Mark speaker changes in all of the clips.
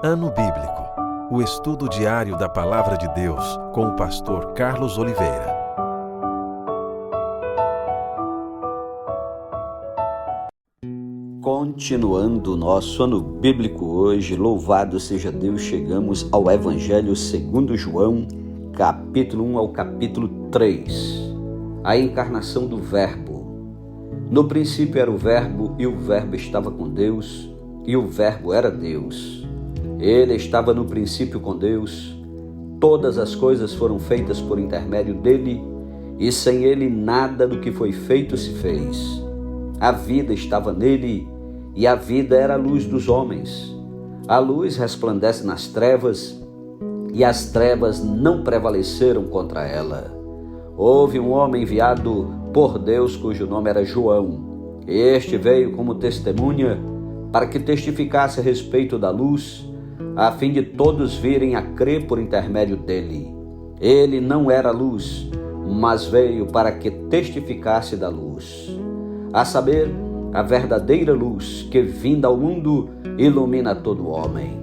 Speaker 1: Ano Bíblico, o estudo diário da Palavra de Deus com o pastor Carlos Oliveira.
Speaker 2: Continuando o nosso ano bíblico hoje, louvado seja Deus, chegamos ao Evangelho segundo João, capítulo 1 ao capítulo 3, a encarnação do Verbo. No princípio era o Verbo, e o Verbo estava com Deus, e o Verbo era Deus. Ele estava no princípio com Deus. Todas as coisas foram feitas por intermédio dele, e sem ele nada do que foi feito se fez. A vida estava nele, e a vida era a luz dos homens. A luz resplandece nas trevas, e as trevas não prevaleceram contra ela. Houve um homem enviado por Deus, cujo nome era João. Este veio como testemunha para que testificasse a respeito da luz, a fim de todos virem a crer por intermédio dele. Ele não era luz, mas veio para que testificasse da luz, a saber, a verdadeira luz que, vinda ao mundo, ilumina todo homem.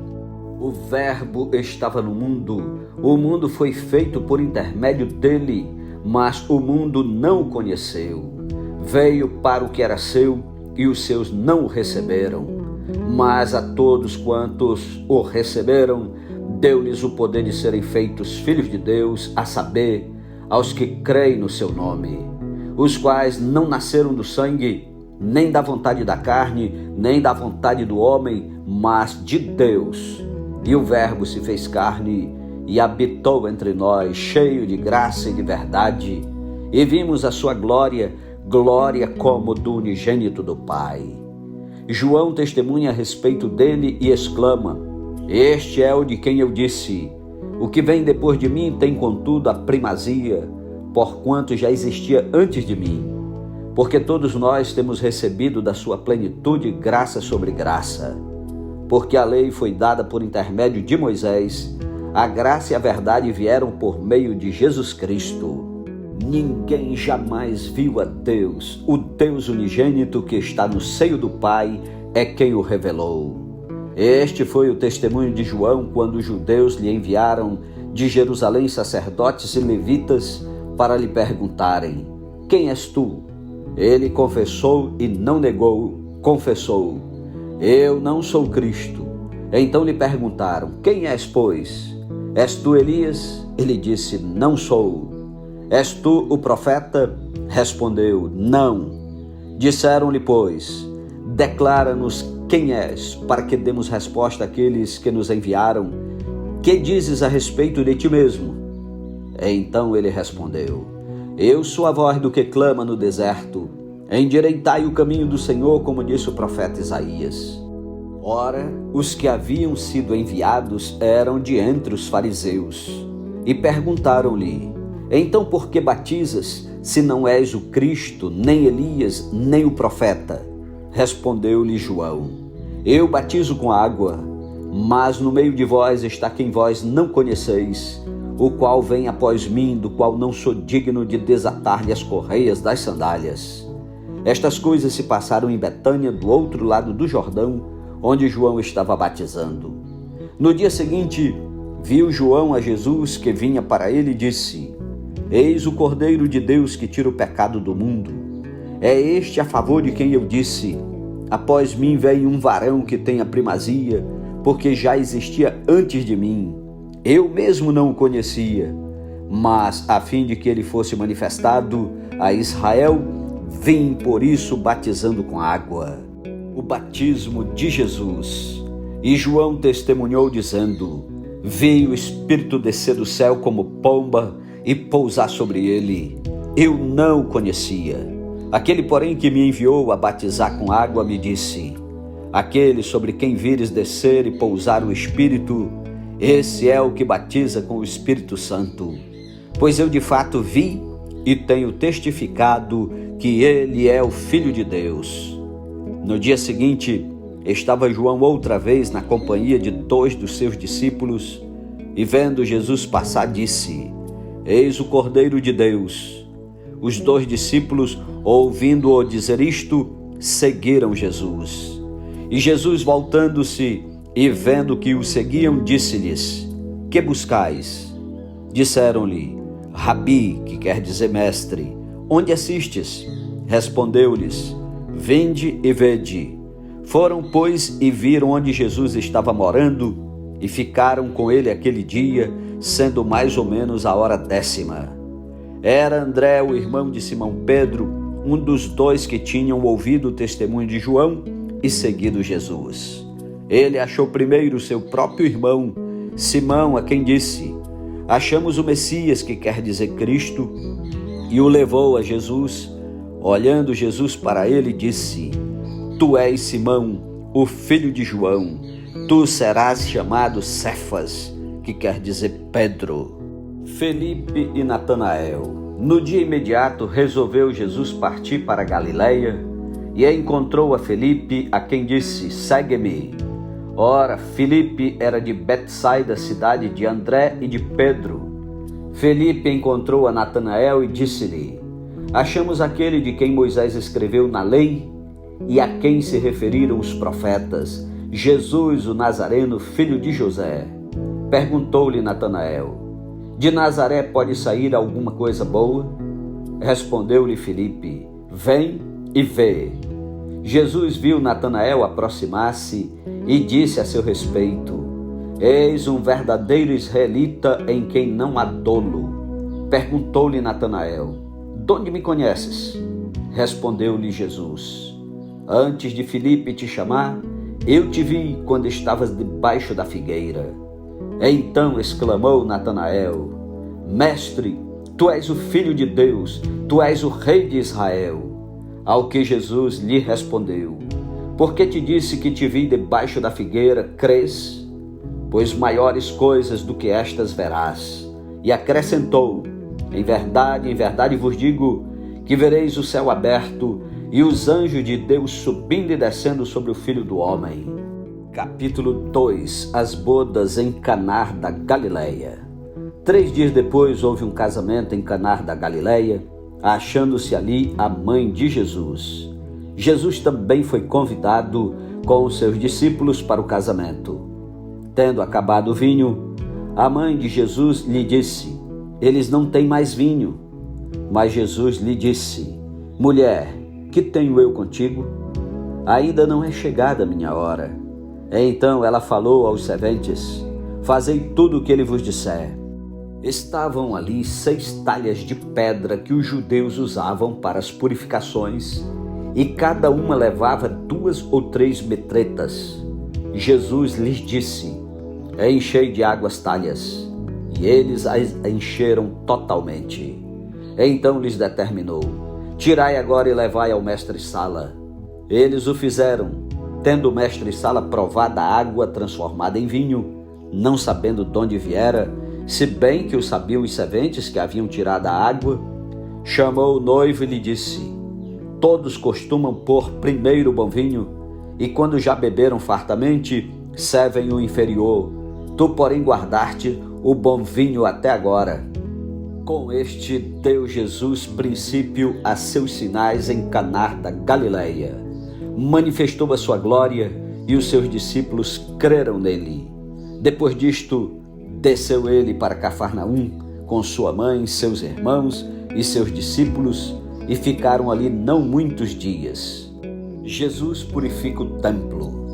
Speaker 2: O Verbo estava no mundo, o mundo foi feito por intermédio dele, mas o mundo não o conheceu. Veio para o que era seu, e os seus não o receberam. Mas a todos quantos o receberam, deu-lhes o poder de serem feitos filhos de Deus, a saber, aos que creem no seu nome, os quais não nasceram do sangue, nem da vontade da carne, nem da vontade do homem, mas de Deus. E o Verbo se fez carne e habitou entre nós, cheio de graça e de verdade, e vimos a sua glória, glória como do unigênito do Pai. João testemunha a respeito dele e exclama: Este é o de quem eu disse, o que vem depois de mim tem contudo a primazia, porquanto já existia antes de mim. Porque todos nós temos recebido da sua plenitude graça sobre graça. Porque a lei foi dada por intermédio de Moisés, a graça e a verdade vieram por meio de Jesus Cristo. Ninguém jamais viu a Deus. O Deus unigênito que está no seio do Pai é quem o revelou. Este foi o testemunho de João quando os judeus lhe enviaram de Jerusalém sacerdotes e levitas para lhe perguntarem: Quem és tu? Ele confessou e não negou, confessou: Eu não sou Cristo. Então lhe perguntaram: Quem és, pois? És tu Elias? Ele disse: Não sou. És tu o profeta? Respondeu: Não. Disseram-lhe, pois: Declara-nos quem és, para que demos resposta àqueles que nos enviaram. Que dizes a respeito de ti mesmo? Então ele respondeu: Eu sou a voz do que clama no deserto. Endireitai o caminho do Senhor, como disse o profeta Isaías. Ora, os que haviam sido enviados eram de entre os fariseus, e perguntaram-lhe: Então por que batizas, se não és o Cristo, nem Elias, nem o profeta? Respondeu-lhe João: Eu batizo com água, mas no meio de vós está quem vós não conheceis, o qual vem após mim, do qual não sou digno de desatar-lhe as correias das sandálias. Estas coisas se passaram em Betânia, do outro lado do Jordão, onde João estava batizando. No dia seguinte, viu João a Jesus que vinha para ele e disse: Eis o Cordeiro de Deus que tira o pecado do mundo. É este a favor de quem eu disse: Após mim vem um varão que tem a primazia, porque já existia antes de mim. Eu mesmo não o conhecia, mas a fim de que ele fosse manifestado a Israel, vim por isso batizando com água. O batismo de Jesus. E João testemunhou dizendo: Vi o Espírito descer do céu como pomba e pousar sobre ele. Eu não o conhecia. Aquele, porém, que me enviou a batizar com água me disse: Aquele sobre quem vires descer e pousar o Espírito, esse é o que batiza com o Espírito Santo. Pois eu de fato vi e tenho testificado que ele é o Filho de Deus. No dia seguinte, estava João outra vez na companhia de 2 dos seus discípulos, e vendo Jesus passar, disse: Eis o Cordeiro de Deus. Os 2 discípulos, ouvindo-o dizer isto, seguiram Jesus. E Jesus, voltando-se, e vendo que o seguiam, disse-lhes: Que buscais? Disseram-lhe: Rabi, que quer dizer mestre, onde assistes? Respondeu-lhes: Vinde e vede. Foram, pois, e viram onde Jesus estava morando, e ficaram com ele aquele dia, sendo mais ou menos a hora 10ª. Era André, o irmão de Simão Pedro, um dos dois que tinham ouvido o testemunho de João e seguido Jesus. Ele achou primeiro seu próprio irmão, Simão, a quem disse: Achamos o Messias, que quer dizer Cristo, e o levou a Jesus. Olhando Jesus para ele, disse: Tu és Simão, o filho de João. Tu serás chamado Cefas, que quer dizer Pedro. Felipe e Natanael. No dia imediato resolveu Jesus partir para Galiléia e encontrou a Felipe, a quem disse: Segue-me. Ora, Felipe era de Betsaida, cidade de André e de Pedro. Felipe encontrou a Natanael e disse-lhe: Achamos aquele de quem Moisés escreveu na lei e a quem se referiram os profetas, Jesus o Nazareno, filho de José. Perguntou-lhe Natanael: De Nazaré pode sair alguma coisa boa? Respondeu-lhe Felipe: Vem e vê. Jesus viu Natanael aproximar-se e disse a seu respeito: Eis um verdadeiro israelita em quem não há dolo. Perguntou-lhe Natanael: De onde me conheces? Respondeu-lhe Jesus: Antes de Filipe te chamar, eu te vi quando estavas debaixo da figueira. Então exclamou Natanael: Mestre, tu és o Filho de Deus, tu és o Rei de Israel. Ao que Jesus lhe respondeu: Porque te disse que te vi debaixo da figueira, crês? Pois maiores coisas do que estas verás. E acrescentou: em verdade vos digo que vereis o céu aberto e os anjos de Deus subindo e descendo sobre o Filho do Homem. Capítulo 2. As bodas em Caná da Galileia. 3 dias depois houve um casamento em Caná da Galileia, achando-se ali a mãe de Jesus. Jesus também foi convidado com os seus discípulos para o casamento. Tendo acabado o vinho, a mãe de Jesus lhe disse: Eles não têm mais vinho. Mas Jesus lhe disse: Mulher, que tenho eu contigo? Ainda não é chegada a minha hora. Então ela falou aos serventes: Fazei tudo o que ele vos disser. Estavam ali 6 talhas de pedra que os judeus usavam para as purificações, e cada uma levava 2 ou 3 metretas. Jesus lhes disse: Enchei de água as talhas. E eles as encheram totalmente. Então lhes determinou: Tirai agora e levai ao mestre-sala. Eles o fizeram, tendo o mestre-sala provado a água transformada em vinho, não sabendo de onde viera, se bem que o sabiam os serventes que haviam tirado a água. Chamou o noivo e lhe disse: Todos costumam pôr primeiro o bom vinho, e quando já beberam fartamente, servem o inferior. Tu, porém, guardaste o bom vinho até agora. Com este deu Jesus princípio a seus sinais em Caná da Galileia. Manifestou a sua glória e os seus discípulos creram nele. Depois disto, desceu ele para Cafarnaum com sua mãe, seus irmãos e seus discípulos, e ficaram ali não muitos dias. Jesus purifica o templo.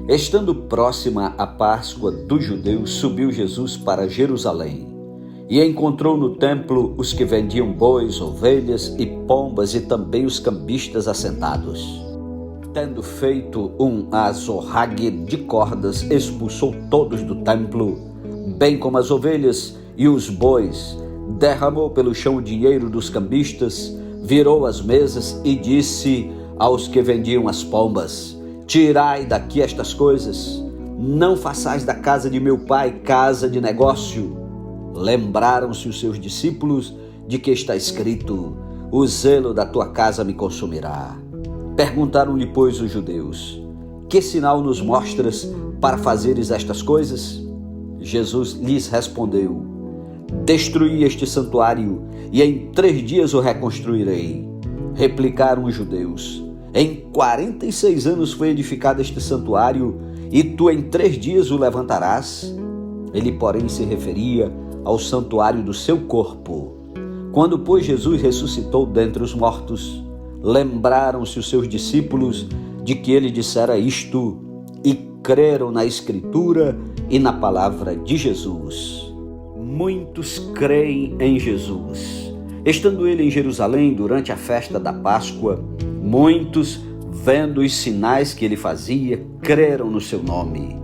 Speaker 2: Estando próxima a Páscoa dos judeus, subiu Jesus para Jerusalém e encontrou no templo os que vendiam bois, ovelhas e pombas e também os cambistas assentados. Tendo feito um azorrague de cordas, expulsou todos do templo, bem como as ovelhas e os bois, derramou pelo chão o dinheiro dos cambistas, virou as mesas e disse aos que vendiam as pombas: Tirai daqui estas coisas, não façais da casa de meu pai casa de negócio. Lembraram-se os seus discípulos de que está escrito: O zelo da tua casa me consumirá. Perguntaram-lhe, pois, os judeus: Que sinal nos mostras para fazeres estas coisas? Jesus lhes respondeu: Destruí este santuário e em 3 dias o reconstruirei. Replicaram os judeus: Em 46 anos foi edificado este santuário e tu em 3 dias o levantarás. Ele, porém, se referia ao santuário do seu corpo. Quando, pois, Jesus ressuscitou dentre os mortos, lembraram-se os seus discípulos de que ele dissera isto e creram na Escritura e na palavra de Jesus. Muitos creem em Jesus. Estando ele em Jerusalém durante a festa da Páscoa, muitos, vendo os sinais que ele fazia, creram no seu nome.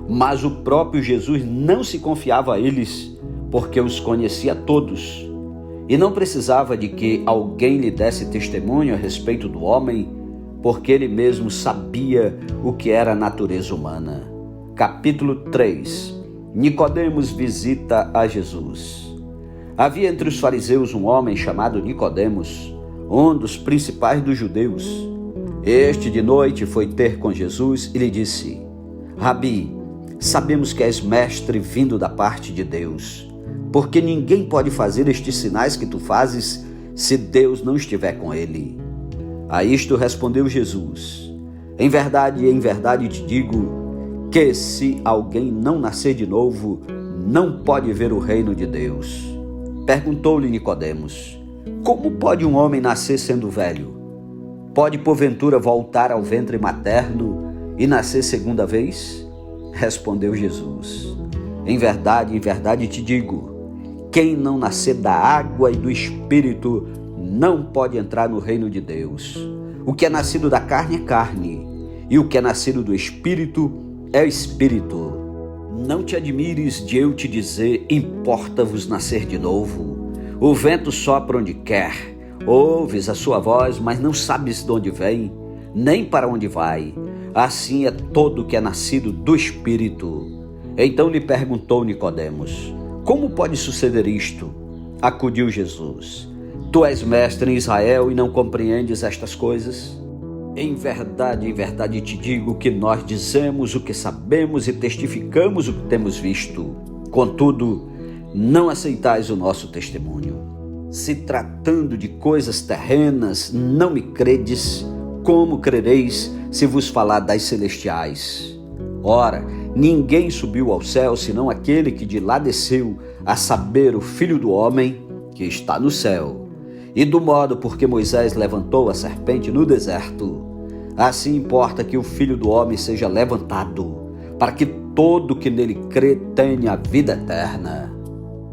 Speaker 2: Mas o próprio Jesus não se confiava a eles, porque os conhecia todos, e não precisava de que alguém lhe desse testemunho a respeito do homem, porque ele mesmo sabia o que era a natureza humana. Capítulo 3. Nicodemos visita a Jesus. Havia entre os fariseus um homem chamado Nicodemos, um dos principais dos judeus. Este de noite foi ter com Jesus e lhe disse: Rabi, sabemos que és mestre vindo da parte de Deus, porque ninguém pode fazer estes sinais que tu fazes se Deus não estiver com ele. A isto respondeu Jesus: em verdade te digo, que se alguém não nascer de novo, não pode ver o reino de Deus. Perguntou-lhe Nicodemos: como pode um homem nascer sendo velho? Pode porventura voltar ao ventre materno e nascer segunda vez? Respondeu Jesus: em verdade te digo, quem não nascer da água e do Espírito não pode entrar no reino de Deus. O que é nascido da carne é carne, e o que é nascido do Espírito é Espírito. Não te admires de eu te dizer, importa-vos nascer de novo. O vento sopra onde quer, ouves a sua voz, mas não sabes de onde vem, nem para onde vai. Assim é todo que é nascido do Espírito. Então lhe perguntou Nicodemos: como pode suceder isto? Acudiu Jesus: tu és mestre em Israel e não compreendes estas coisas? Em verdade te digo que nós dizemos o que sabemos e testificamos o que temos visto. Contudo, não aceitais o nosso testemunho. Se tratando de coisas terrenas, não me credes, como crereis se vos falar das celestiais? Ora, ninguém subiu ao céu senão aquele que de lá desceu, a saber, o Filho do Homem que está no céu. E do modo por que Moisés levantou a serpente no deserto, assim importa que o Filho do Homem seja levantado, para que todo que nele crê tenha a vida eterna.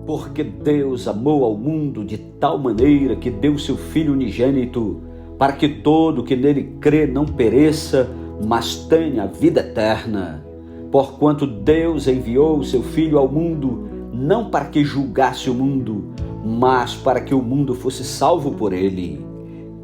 Speaker 2: Porque Deus amou ao mundo de tal maneira que deu seu Filho unigênito, para que todo que nele crê não pereça, mas tenha a vida eterna. Porquanto Deus enviou o seu Filho ao mundo, não para que julgasse o mundo, mas para que o mundo fosse salvo por ele.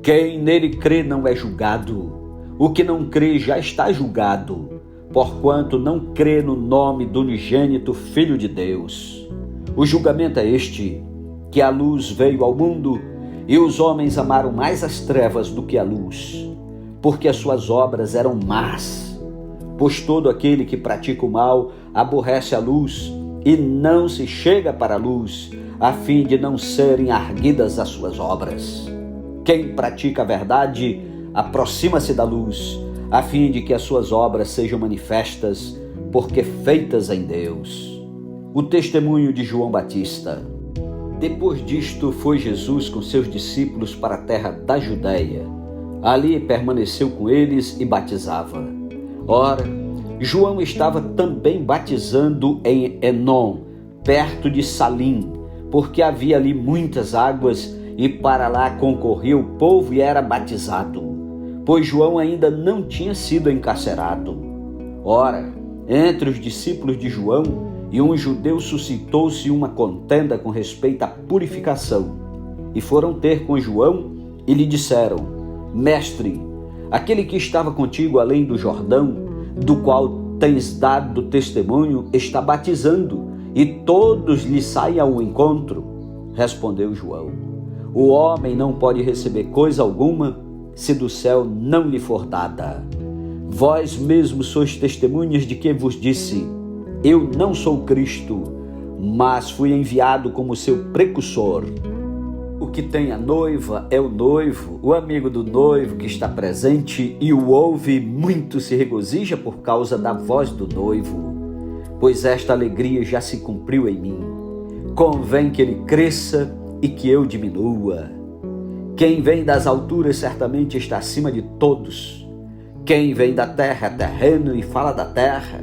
Speaker 2: Quem nele crê não é julgado. O que não crê já está julgado, porquanto não crê no nome do unigênito Filho de Deus. O julgamento é este, que a luz veio ao mundo, e os homens amaram mais as trevas do que a luz, porque as suas obras eram más. Pois todo aquele que pratica o mal aborrece a luz e não se chega para a luz, a fim de não serem arguidas as suas obras. Quem pratica a verdade aproxima-se da luz, a fim de que as suas obras sejam manifestas, porque feitas em Deus. O testemunho de João Batista. Depois disto, foi Jesus com seus discípulos para a terra da Judéia. Ali permaneceu com eles e batizava. Ora, João estava também batizando em Enom, perto de Salim, porque havia ali muitas águas, e para lá concorria o povo e era batizado, pois João ainda não tinha sido encarcerado. Ora, entre os discípulos de João e um judeu suscitou-se uma contenda com respeito à purificação, e foram ter com João e lhe disseram: Mestre, aquele que estava contigo além do Jordão, do qual tens dado testemunho, está batizando, e todos lhe saem ao encontro. Respondeu João: o homem não pode receber coisa alguma se do céu não lhe for dada. Vós mesmos sois testemunhas de quem vos disse: eu não sou Cristo, mas fui enviado como seu precursor. O que tem a noiva é o noivo, o amigo do noivo que está presente e o ouve, muito se regozija por causa da voz do noivo, pois esta alegria já se cumpriu em mim. Convém que ele cresça e que eu diminua. Quem vem das alturas certamente está acima de todos. Quem vem da terra é terreno e fala da terra.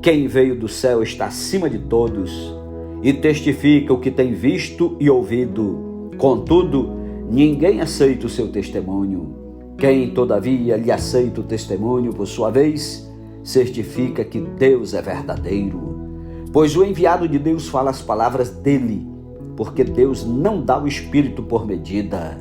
Speaker 2: Quem veio do céu está acima de todos e testifica o que tem visto e ouvido. Contudo, ninguém aceita o seu testemunho. Quem, todavia, lhe aceita o testemunho, por sua vez, certifica que Deus é verdadeiro. Pois o enviado de Deus fala as palavras dele, porque Deus não dá o Espírito por medida.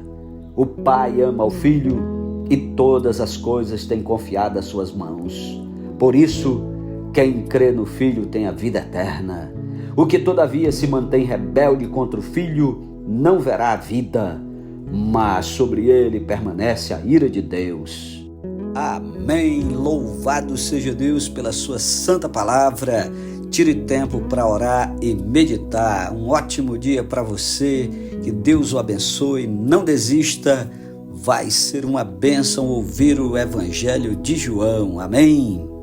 Speaker 2: O Pai ama o Filho e todas as coisas têm confiado às suas mãos. Por isso, quem crê no Filho tem a vida eterna. O que todavia se mantém rebelde contra o Filho não verá a vida, mas sobre ele permanece a ira de Deus. Amém. Louvado seja Deus pela sua santa palavra. Tire tempo para orar e meditar. Um ótimo dia para você. Que Deus o abençoe. Não desista. Vai ser uma bênção ouvir o Evangelho de João. Amém.